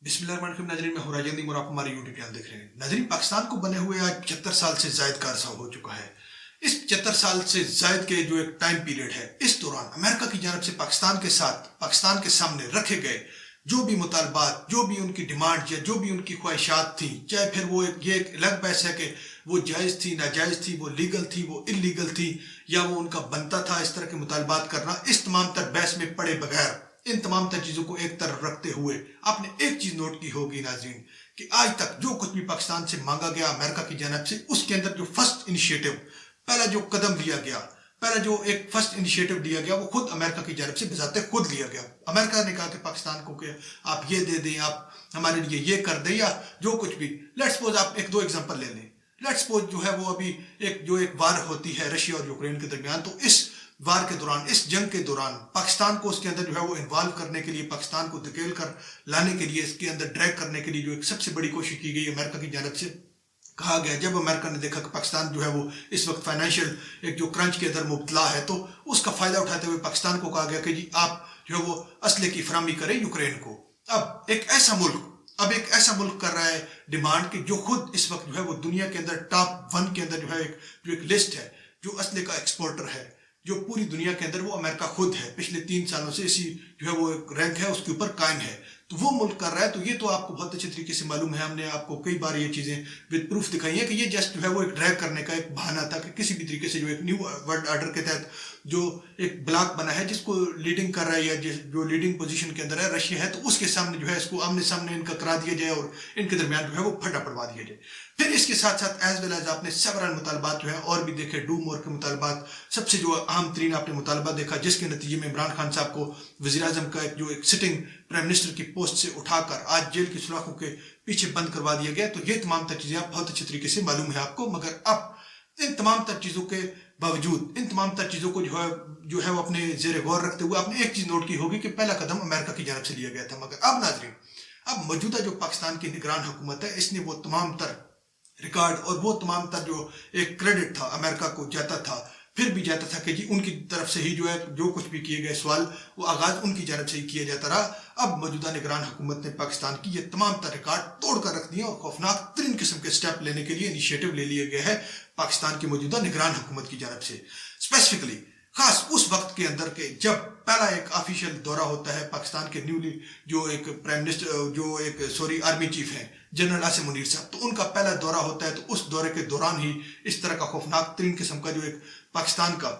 बिस्मिल्लाहिर्रहमानिर्रहीम। नाज़रीन, मैं हूं राजेंद्र और आप हमारे यूट्यूब चैनल देख रहे हैं। नाज़रीन, पाकिस्तान को बने हुए आज 75 साल से जायद का अरसा हो चुका है। इस 75 साल से जायद के जो एक टाइम पीरियड है, इस दौरान अमेरिका की जानब से पाकिस्तान के सामने रखे गए जो भी मुतालबात, जो भी उनकी डिमांड या जो भी उनकी ख्वाहिशात थी, चाहे फिर वो ये एक अलग बहस है कि वो जायज़ थी, नाजायज़ थी, वो लीगल थी, वो इलीगल थी, या वो उनका बनता था इस तरह के मुतालबात करना, इस तमाम तर बहस में पड़े बगैर इन तमाम तर चीज़ों को एक तरफ रखते हुए आपने एक चीज़ नोट की होगी नाज़रीन, कि आज तक जो कुछ भी पाकिस्तान से मांगा गया अमेरिका की जानब से, उसके अंदर जो फर्स्ट इनिशिएटिव, पहला जो कदम लिया गया, पहला जो एक फर्स्ट इनिशिएटिव लिया गया, वो खुद अमेरिका की जानब से बजाते खुद लिया गया। अमेरिका ने कहा कि पाकिस्तान को कि आप ये दे दें, आप हमारे लिए ये कर दें, या जो कुछ भी। लेट्स सपोज आप एक दो एग्जांपल ले लें। लेट्स सपोज जो है वो अभी एक वार होती है रशिया और यूक्रेन के दरमियान, तो इस वार के दौरान, इस जंग के दौरान पाकिस्तान को उसके अंदर जो है वो इन्वॉल्व करने के लिए, पाकिस्तान को धकेल कर लाने के लिए, इसके अंदर ड्रैग करने के लिए जो एक सबसे बड़ी कोशिश की गई अमेरिका की जानब से, कहा गया। जब अमेरिका ने देखा कि पाकिस्तान जो है वो इस वक्त फाइनेंशियल एक जो क्रंच के अंदर मुब्तला है, तो उसका फायदा उठाते हुए पाकिस्तान को कहा गया कि जी आप जो है वो असले की फराहमी करें यूक्रेन को। अब एक ऐसा मुल्क कर रहा है डिमांड कि जो खुद इस वक्त जो है वो दुनिया के अंदर टॉप 1 के अंदर जो है एक लिस्ट है जो असले का एक्सपोर्टर है, जो पूरी दुनिया के अंदर, वो अमेरिका खुद है। पिछले 3 सालों से इसी जो है वो एक रैंक है उसके ऊपर कायम है। तो वो मुल्क कर रहा है, तो ये तो आपको बहुत अच्छे तरीके से मालूम है, हमने आपको कई बार ये चीज़ें विद प्रूफ दिखाई है कि ये जस्ट जो है वो एक ड्रैग करने का एक बहाना था कि किसी भी तरीके से जो एक न्यू वर्ल्ड ऑर्डर के तहत जो एक ब्लॉक बना है, जिसको लीडिंग कर रहा है या जो लीडिंग पोजीशन के अंदर है रशिया है, तो उसके सामने जो है इसको आमने सामने इनका करा दिया जाए और इनके दरमियान जो है वो फटा पड़वा दिया जाए। फिर इसके साथ साथ एज वेल एज आपने सेवरल मुतालबात जो है और भी देखे, डू मोर के मुतालबात, सबसे जो अहम तरीन आपने मुतालबा देखा, जिसके नतीजे में इमरान खान साहब को वज़ीर आज़म का जो एक सिटिंग प्राइम मिनिस्टर की पोस्ट से उठाकर आज जेल की सुराखों के पीछे बंद करवा दिया गया। तो ये तमाम तर चीज़ें आप बहुत अच्छे तरीके से मालूम है आपको। मगर अब इन तमाम तर चीज़ों के बावजूद, इन तमाम तर चीज़ों को जो है वो अपने जेर गौर रखते हुए आपने एक चीज़ नोट की होगी कि पहला कदम अमेरिका की जानब से लिया गया था। मगर अब नाज़रीन, अब मौजूदा जो पाकिस्तान की निगरान हुकूमत है, इसने वो तमाम तर रिकॉर्ड और वो तमाम तर जो एक क्रेडिट था अमेरिका को जाता था, फिर भी जाता था कि जी उनकी तरफ से ही जो है जो कुछ भी किए गए सवाल, वो आगाज़ उनकी जानब से ही किया जाता रहा। अब मौजूदा निगरान हुकूमत ने पाकिस्तान की ये तमाम तर रिकॉर्ड तोड़ कर रख दिए और खौफनाक तरीन किस्म के स्टेप लेने के लिए इनिशिएटिव ले लिया गया है पाकिस्तान की मौजूदा निगरान हुकूमत की जानब से। स्पेसिफिकली खास उस वक्त के अंदर के जब पहला एक ऑफिशियल दौरा होता है पाकिस्तान के न्यूली जो एक प्राइम मिनिस्टर, जो एक आर्मी चीफ हैं जनरल आसिम मुनीर साहब, तो उनका पहला दौरा होता है। तो उस दौरे के दौरान ही इस तरह का खौफनाक तरीन किस्म का जो एक पाकिस्तान का,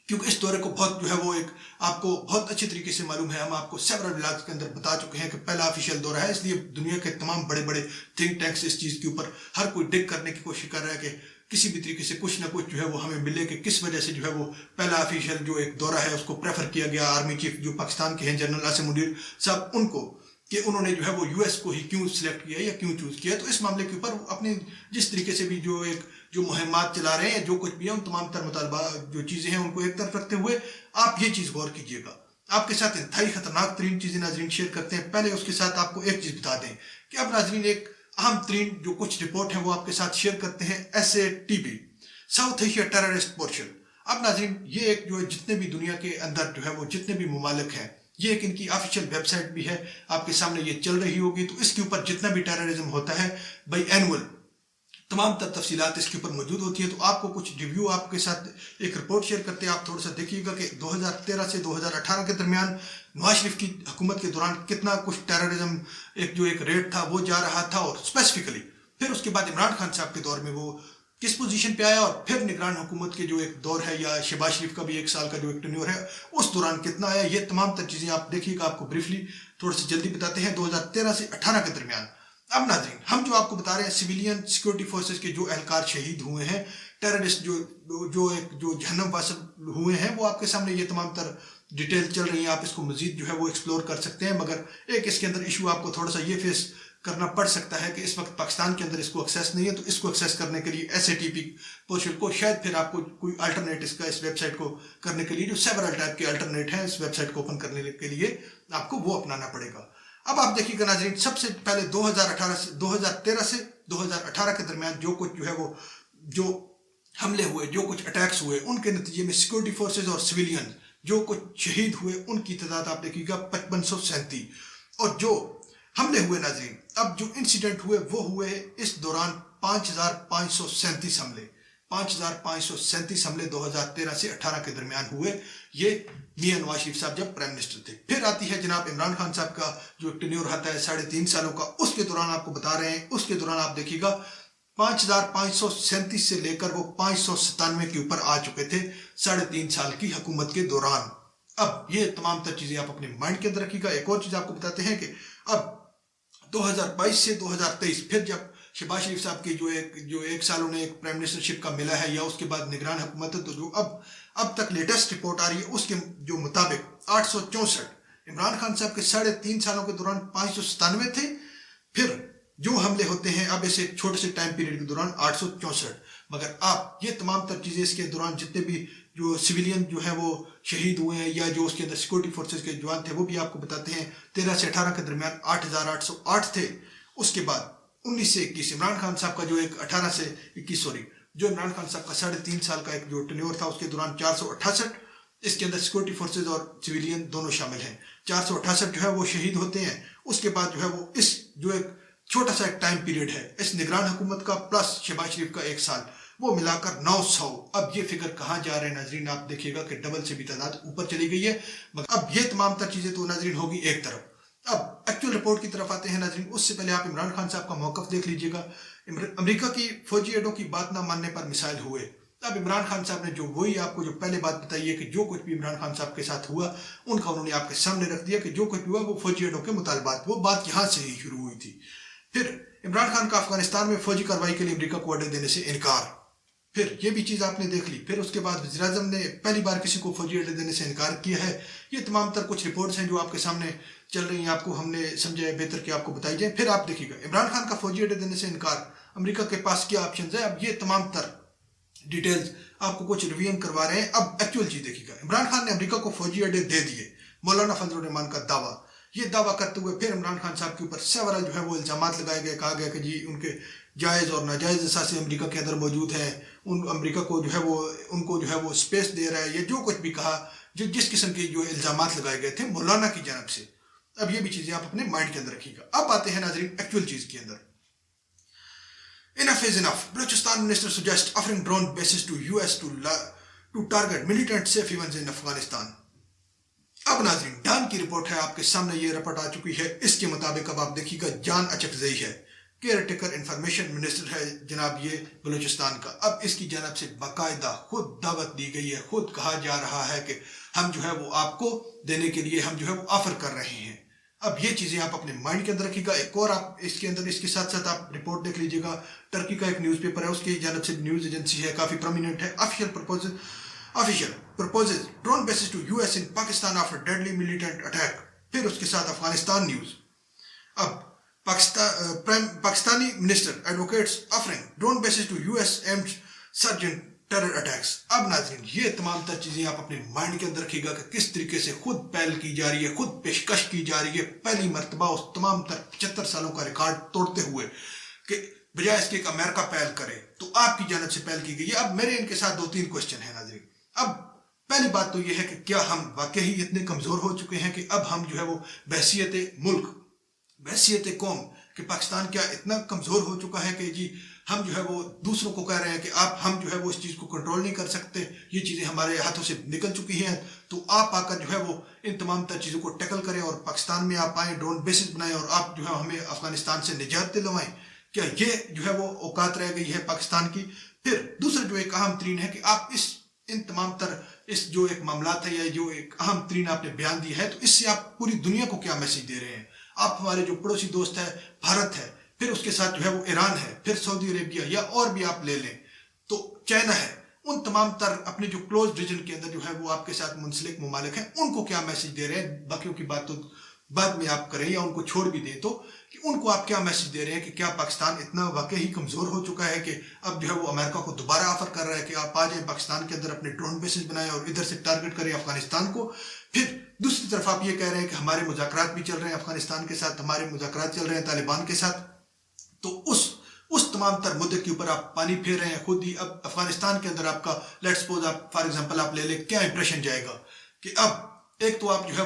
क्योंकि इस दौरे को बहुत जो है वो एक आपको बहुत अच्छे तरीके से मालूम है, हम आपको सेवरल ब्लॉग्स के अंदर बता चुके हैं कि पहला ऑफिशियल दौरा है, इसलिए दुनिया के तमाम बड़े बड़े थिंक टैंक्स इस चीज़ के ऊपर हर कोई डिग करने की कोशिश कर रहा है कि किसी भी तरीके से कुछ ना कुछ जो है वो हमें मिले कि किस वजह से जो है वो पहला ऑफिशियल जो एक दौरा है उसको प्रेफर किया गया आर्मी चीफ जो पाकिस्तान के हैं जनरल आसिम मुनीर साहब, उनको, कि उन्होंने जो है वो यूएस को ही क्यों सिलेक्ट किया या क्यों चूज किया। तो इस मामले के ऊपर अपने जिस तरीके से भी जो मुहिमात चला रहे हैं, जो कुछ भी है, उन तमाम तर मुतालबा जो चीज़ें हैं उनको एक तरफ रखते हुए आप ये चीज़ गौर कीजिएगा। आपके साथ इंतहाई खतरनाक तरीन चीज़ें नाजरीन शेयर करते हैं। पहले उसके साथ आपको एक चीज़ बता दें कि अब नाजरीन एक अहम तरीन जो कुछ रिपोर्ट है वो आपके साथ शेयर करते हैं SATP, south Asia terrorist portion. अब नाजरीन ये एक जो जितने भी दुनिया के अंदर जो है वो जितने भी ममालिक हैं, ये एक इनकी ऑफिशियल वेबसाइट भी है, आपके सामने ये चल रही होगी। तो इसके ऊपर जितना भी टेररिज्म होता है बाई एनुअल तमाम तफसीलात इसके ऊपर मौजूद होती है। तो आपको कुछ रिव्यू आपके साथ एक रिपोर्ट शेयर करते हैं, आप थोड़ा सा देखिएगा कि 2013 से 2018 के दरमियान नवाज शरीफ की हुकूमत के दौरान कितना कुछ टेररिज्म एक रेट था वो जा रहा था, और स्पेसिफिकली फिर उसके बाद इमरान खान साहब के दौर में वो किस पोजीशन पे आया, और फिर निगरान हुकूमत के जो एक दौर है या शहबाज शरीफ का भी 1 साल का जो एक टेन्योर है उस दौरान कितना आया, ये तमाम तर चीज़ें आप देखिएगा। आपको ब्रीफली थोड़ा सा जल्दी बताते हैं 2013 से 18 के दरमियान। अब नाज़रीन हम जो आपको बता रहे हैं सिविलियन सिक्योरिटी फोर्सेस के जो एहलकार शहीद हुए हैं, टेररिस्ट जो जहन्नम वासिल हुए हैं, वो आपके सामने ये तमाम तर डिटेल चल रही है। आप इसको मजीद जो है वो एक्सप्लोर कर सकते हैं, मगर एक इसके अंदर इशू आपको थोड़ा सा ये फेस करना पड़ सकता है कि इस वक्त पाकिस्तान के अंदर इसको एक्सेस नहीं है। तो इसको एक्सेस करने के लिए SATP पोर्टल को शायद फिर आपको कोई अल्टरनेट इसका इस वेबसाइट को करने के लिए जो सेवरल टाइप के अल्टरनेट हैं इस वेबसाइट को ओपन करने के लिए आपको वो अपनाना पड़ेगा। अब आप देखिएगा नाजरीन, सबसे पहले 2013 से 2018 के दरमियान जो कुछ जो है वो जो हमले हुए, जो कुछ अटैक्स हुए, उनके नतीजे में सिक्योरिटी फोर्सेज और सिविलियन जो कुछ शहीद हुए उनकी तादाद आप देखिएगा 5537, और जो हमले हुए नाजरीन, अब जो इंसिडेंट हुए वो हुए इस दौरान 5,537 हमले, 5,537 हमले 2013 से 18 के दरमियान हुए, ये मियां नवाज शरीफ साहब जब प्राइम मिनिस्टर थे। फिर आती है जनाब इमरान खान साहब का जो टेन्योर आता है 3.5 सालों का, उसके दौरान आपको बता रहे हैं, उसके दौरान आप देखिएगा 5,537 से लेकर वो 597 के ऊपर आ चुके थे 3.5 साल की हुकूमत के दौरान। अब ये तमाम तर चीजें आप अपने माइंड के अंदर रखिएगा। एक और चीज आपको बताते हैं कि अब 2022 से 2023 फिर जब शहबाज शरीफ साहब की जो एक साल उन्हें एक प्राइम मिनिस्टरशिप का मिला है या उसके बाद निगरान हुकूमत है, तो जो अब तक लेटेस्ट रिपोर्ट आ रही है उसके जो मुताबिक 864, इमरान खान साहब के 3.5 सालों के दौरान 597 थे, फिर जो हमले होते हैं अब ऐसे छोटे से टाइम पीरियड के दौरान 864। मगर आप ये तमाम तर चीजें इसके दौरान जितने भी जो सिविलियन जो है वो शहीद हुए हैं या जो उसके अंदर सिक्योरिटी फोर्सेस के जवान थे वो भी आपको बताते हैं 13 से 18 के दरमियान 8,808 थे। उसके बाद 19 से 21 इमरान खान साहब का जो एक 18 से 21 जो इमरान खान साहब का 3.5 साल का एक जो टेन्योर था उसके दौरान 468, इसके अंदर सिक्योरिटी फोर्सेज और सिविलियन दोनों शामिल हैं, 468 जो है वो शहीद होते हैं। उसके बाद जो है वो इस जो एक छोटा सा एक टाइम पीरियड है इस निगरान हुकूमत का प्लस शहबाज शरीफ का 1 साल, वो मिलाकर 900। अब ये फिगर कहाँ जा रहे हैं नाजरीन, आप देखिएगा कि डबल से भी तादाद ऊपर चली गई है। मगर अब ये तमाम तर चीजें तो नाजरीन होगी एक तरफ। अब एक्चुअल रिपोर्ट की तरफ आते हैं नाजरीन, उससे पहले आप इमरान खान साहब का मौकफ देख लीजिएगा। अमेरिका की फौजी अड्डों की बात ना मानने पर मिसाइल हुए। अब इमरान खान साहब ने जो वही आपको जो पहले बात बताई है कि जो कुछ भी इमरान खान साहब के साथ हुआ उनका उन्होंने आपके सामने रख दिया कि जो कुछ भी हुआ वो फौजी अड्डों के मुतालबात, वो बात यहाँ से ही शुरू हुई थी। फिर इमरान खान का अफगानिस्तान में फौजी कार्रवाई के लिए अमेरिका को अड्डे देने से इनकार, फिर ये भी चीज आपने देख ली। फिर उसके बाद वज़ीर आज़म ने पहली बार किसी को फौजी अड्डे देने से इनकार किया है। ये तमाम तर कुछ रिपोर्ट्स हैं जो आपके सामने चल रही हैं, आपको हमने समझा है बेहतर कि आपको बताई जाए। फिर आप देखिएगा इमरान खान का फौजी अड्डे देने से इनकार, अमेरिका के पास क्या ऑप्शन है। अब ये तमाम तर डिटेल्स आपको कुछ रिवीजन करवा रहे हैं। अब एक्चुअल चीज देखिएगा, इमरान खान ने अमेरिका को फौजी अड्डे दे दिए, मौलाना फजल रहमान का दावा। ये दावा करते हुए फिर इमरान खान साहब के ऊपर सेवरल जो है वो इल्जाम लगाए गए, कहा गया कि जी उनके जायज़ और नाजायज़ असासे अमेरिका के अंदर मौजूद हैं, उन अमेरिका को जो है वो उनको जो है वो स्पेस दे रहा है, ये जो कुछ भी कहा, जो जिस किस्म के जो इल्जाम लगाए गए थे मौलाना की जानब से। अब ये भी चीज़ें आप अपने माइंड के अंदर रखिएगा। अब आते हैं नाजरीन एक्चुअल चीज़ के अंदर। Enough is enough. Balochistan minister suggests offering drone bases to US to target militant safe havens in Afghanistan. अब नाजरीन डान की रिपोर्ट है आपके सामने, ये रिपोर्ट आ चुकी है। इसके मुताबिक अब आप देखिएगा जान अचकजई है, केयर टेकर इंफॉर्मेशन मिनिस्टर है जनाब ये बलूचिस्तान का। अब इसकी जानब से बाकायदा खुद दावत दी गई है, खुद कहा जा रहा है कि हम जो है वो आपको देने के लिए हम जो है वो ऑफर कर रहे हैं। अब ये चीजें आप अपने माइंड के अंदर रखिएगा। एक और आप इसके अंदर इसके साथ साथ आप रिपोर्ट देख लीजिएगा, टर्की का एक न्यूज़पेपर है, उसकी जानब से न्यूज़ एजेंसी है, काफी प्रोमिनेंट है। Official proposes drone bases to US in Pakistan after deadly militant attack। फिर उसके साथ अफगानिस्तान न्यूज। अब Pakistani minister advocates offering drone bases to US aimed surge in terror attacks। अब नाज़रीन ये तमाम तर चीजें आप अपने माइंड के अंदर रखिएगा कि किस तरीके से खुद पहल की जा रही है, खुद पेशकश की जा रही है, पहली मरतबा उस तमाम तर 75 सालों का रिकॉर्ड तोड़ते हुए कि बजाय इसके अमेरिका पहल करे तो आपकी जानब से पहल की गई है। अब मेरे इनके साथ 2-3 क्वेश्चन है नाज़रीन। अब पहली बात तो यह है कि क्या हम वाकई इतने कमजोर हो चुके हैं कि अब हम जो है वो बहसियत मुल्क, बहसियत कौम कि पाकिस्तान क्या इतना कमजोर हो चुका है कि जी हम जो है वो दूसरों को कह रहे हैं कि आप हम जो है वो इस चीज को कंट्रोल नहीं कर सकते, ये चीजें हमारे हाथों से निकल चुकी हैं, तो आप आकर जो है वो इन तमाम तर चीजों को टैकल करें और पाकिस्तान में आप आए, ड्रोन बेसिस बनाएं और आप जो है हमें अफगानिस्तान से निजात दिलवाएं। क्या ये जो है वो औकात रह गई है पाकिस्तान की? फिर दूसरा जो एक अहम तरीन है कि आप इन तमाम तर इस जो एक मामलात है या जो एक अहम तरीन आपने बयान दिया है, तो इससे आप पूरी दुनिया को क्या मैसेज दे रहे हैं? आप हमारे जो पड़ोसी दोस्त है भारत है, फिर उसके साथ जो है वो ईरान है, फिर सऊदी अरेबिया या और भी आप ले लें तो चाइना है, उन तमाम तर अपने जो क्लोज रीजन के अंदर जो है वो आपके साथ मुंसलिक ममालिक हैं, उनको क्या मैसेज दे रहे हैं? बाकियों की बात तो बाद में आप करें या उनको छोड़ भी दें, तो कि उनको आप क्या मैसेज दे रहे हैं कि क्या पाकिस्तान इतना वाकई ही कमजोर हो चुका है कि अब जो है वो अमेरिका को दोबारा ऑफर कर रहा है कि आप आ जाएं पाकिस्तान के अंदर अपने ड्रोन बेसिस बनाएं और इधर से टारगेट करें अफगानिस्तान को। फिर दूसरी तरफ आप ये कह रहे हैं कि हमारे मुज़ाकरात भी चल रहे हैं अफगानिस्तान के साथ, हमारे मुज़ाकरात चल रहे हैं तालिबान के साथ, तो उस तमाम तर मुद्दे के ऊपर आप पानी फेर रहे हैं खुद ही। अब अफगानिस्तान के अंदर आपका लेट्स सपोज आप फॉर एग्जांपल आप ले लें, क्या इंप्रेशन जाएगा कि अब ایک تو آپ جو ہے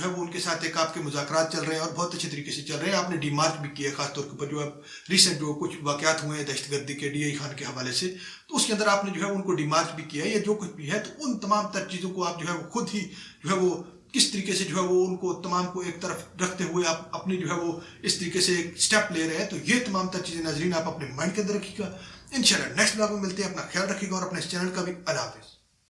وہ ان کے ساتھ ایک آپ کے مذاکرات چل رہے ہیں اور بہت اچھے طریقے سے چل رہے ہیں. آپ نے ڈی مارچ بھی کیا خاص طور پر جو ریسنٹ جو کچھ واقعات ہوئے ہیں دہشت گردی کے DI خان کے حوالے سے, تو اس کے اندر آپ نے جو ہے ان کو ڈی مارچ بھی کیا ہے یا جو کچھ بھی ہے, تو ان تمام تر چیزوں کو آپ جو ہے وہ خود ہی جو ہے وہ کس طریقے سے جو ہے وہ ان کو تمام کو ایک طرف رکھتے ہوئے آپ اپنی جو ہے وہ اس طریقے سے ایک سٹیپ لے رہے ہیں. تو یہ تمام تر چیزیں ناظرین آپ اپنے مائنڈ کے اندر رکھیے گا. انشاءاللہ نیکسٹ بلاگ میں ملتے ہیں. اپنا خیال رکھیے گا اور اپنے اس چینل کا بھی اللہ حافظ.